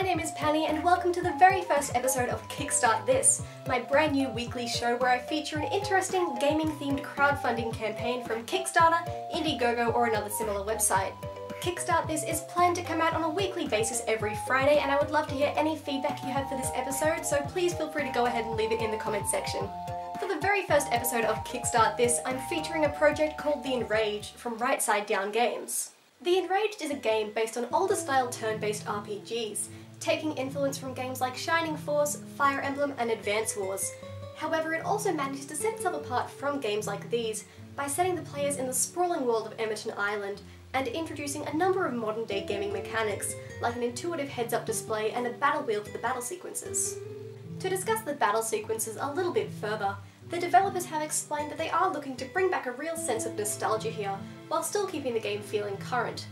name is Pani and welcome to the very first episode of Kickstart This, my brand new weekly show where I feature an interesting gaming-themed crowdfunding campaign from Kickstarter, Indiegogo or another similar website. Kickstart This is planned to come out on a weekly basis every Friday and I would love to hear any feedback you have for this episode, so please feel free to go ahead and leave it in the comments section. For the very first episode of Kickstart This, I'm featuring a project called the Enraged from Right Side Down Games. The Enraged is a game based on older style turn-based RPGs, taking influence from games like Shining Force, Fire Emblem and Advance Wars. However, it also manages to set itself apart from games like these by setting the players in the sprawling world of Emerton Island and introducing a number of modern day gaming mechanics, like an intuitive heads-up display and a battle wheel for the battle sequences. To discuss the battle sequences a little bit further, the developers have explained that they are looking to bring back a real sense of nostalgia here, while still keeping the game feeling current.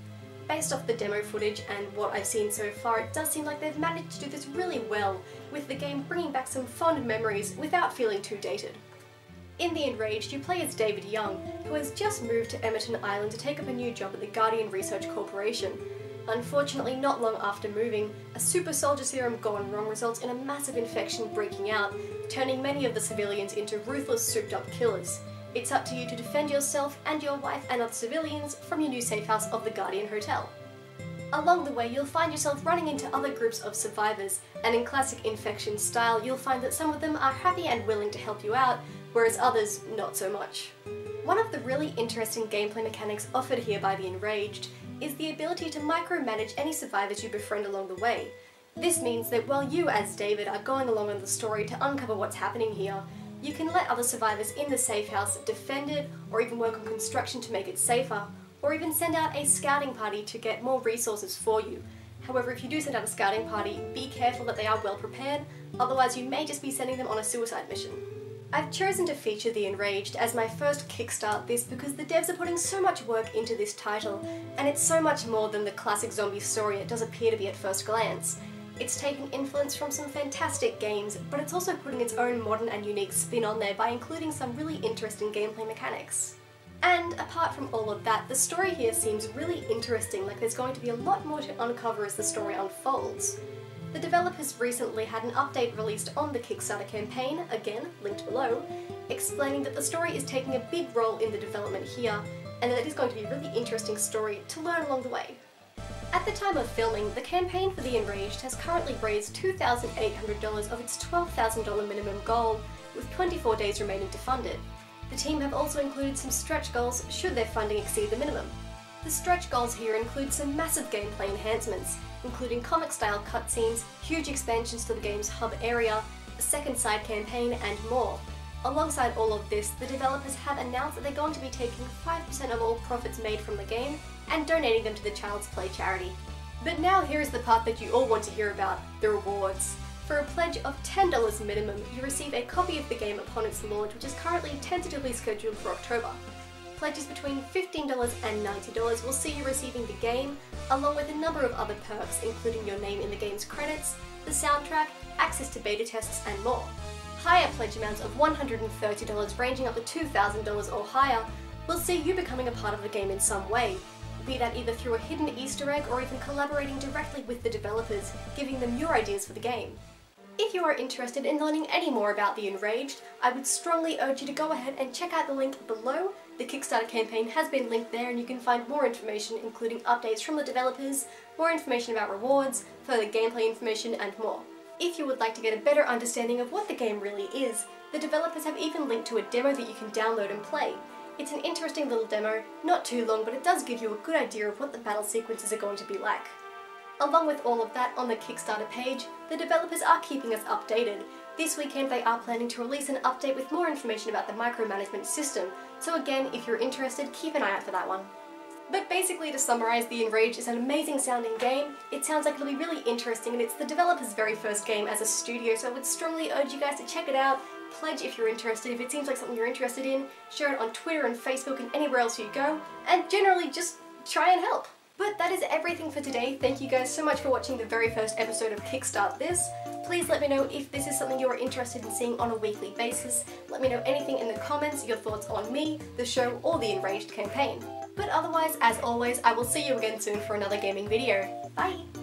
Based off the demo footage and what I've seen so far, it does seem like they've managed to do this really well, with the game bringing back some fond memories without feeling too dated. In The Enraged, you play as David Young, who has just moved to Emerton Island to take up a new job at the Guardian Research Corporation. Unfortunately, not long after moving, a super soldier serum gone wrong results in a massive infection breaking out, turning many of the civilians into ruthless souped-up killers. It's up to you to defend yourself and your wife and other civilians from your new safe house of the Guardian Hotel. Along the way, you'll find yourself running into other groups of survivors, and in classic Infection style, you'll find that some of them are happy and willing to help you out, whereas others not so much. One of the really interesting gameplay mechanics offered here by the Enraged is the ability to micromanage any survivors you befriend along the way. This means that while you, as David, are going along on the story to uncover what's happening here, you can let other survivors in the safe house defend it, or even work on construction to make it safer, or even send out a scouting party to get more resources for you. However, if you do send out a scouting party, be careful that they are well prepared, otherwise you may just be sending them on a suicide mission. I've chosen to feature the Enraged as my first Kickstart This because the devs are putting so much work into this title, and it's so much more than the classic zombie story it does appear to be at first glance. It's taken influence from some fantastic games, but it's also putting its own modern and unique spin on there by including some really interesting gameplay mechanics. And apart from all of that, the story here seems really interesting, like there's going to be a lot more to uncover as the story unfolds. The developers recently had an update released on the Kickstarter campaign, again linked below, explaining that the story is taking a big role in the development here, and that it is going to be a really interesting story to learn along the way. At the time of filming, the campaign for The Enraged has currently raised $2,800 of its $12,000 minimum goal, with 24 days remaining to fund it. The team have also included some stretch goals should their funding exceed the minimum. The stretch goals here include some massive gameplay enhancements, including comic-style cutscenes, huge expansions to the game's hub area, a second side campaign, and more. Alongside all of this, the developers have announced that they're going to be taking 5% of all profits made from the game and donating them to the Child's Play charity. But now here is the part that you all want to hear about, the rewards. For a pledge of $10 minimum, you receive a copy of the game upon its launch, which is currently tentatively scheduled for October. Pledges between $15 and $90 will see you receiving the game, along with a number of other perks including your name in the game's credits, the soundtrack, access to beta tests and more. Higher pledge amounts of $130 ranging up to $2,000 or higher will see you becoming a part of the game in some way, be that either through a hidden Easter egg or even collaborating directly with the developers, giving them your ideas for the game. If you are interested in learning any more about the Enraged, I would strongly urge you to go ahead and check out the link below. The Kickstarter campaign has been linked there and you can find more information including updates from the developers, more information about rewards, further gameplay information and more. If you would like to get a better understanding of what the game really is, the developers have even linked to a demo that you can download and play. It's an interesting little demo, not too long, but it does give you a good idea of what the battle sequences are going to be like. Along with all of that, on the Kickstarter page, the developers are keeping us updated. This weekend they are planning to release an update with more information about the micromanagement system, so again, if you're interested, keep an eye out for that one. But basically, to summarise, The Enraged is an amazing sounding game. It sounds like it'll be really interesting, and it's the developers' very first game as a studio, so I would strongly urge you guys to check it out, pledge if you're interested, if it seems like something you're interested in, share it on Twitter and Facebook and anywhere else you go, and generally just try and help. But that is everything for today. Thank you guys so much for watching the very first episode of Kickstart This. Please let me know if this is something you are interested in seeing on a weekly basis. Let me know anything in the comments, your thoughts on me, the show, or the Enraged campaign. But otherwise, as always, I will see you again soon for another gaming video. Bye!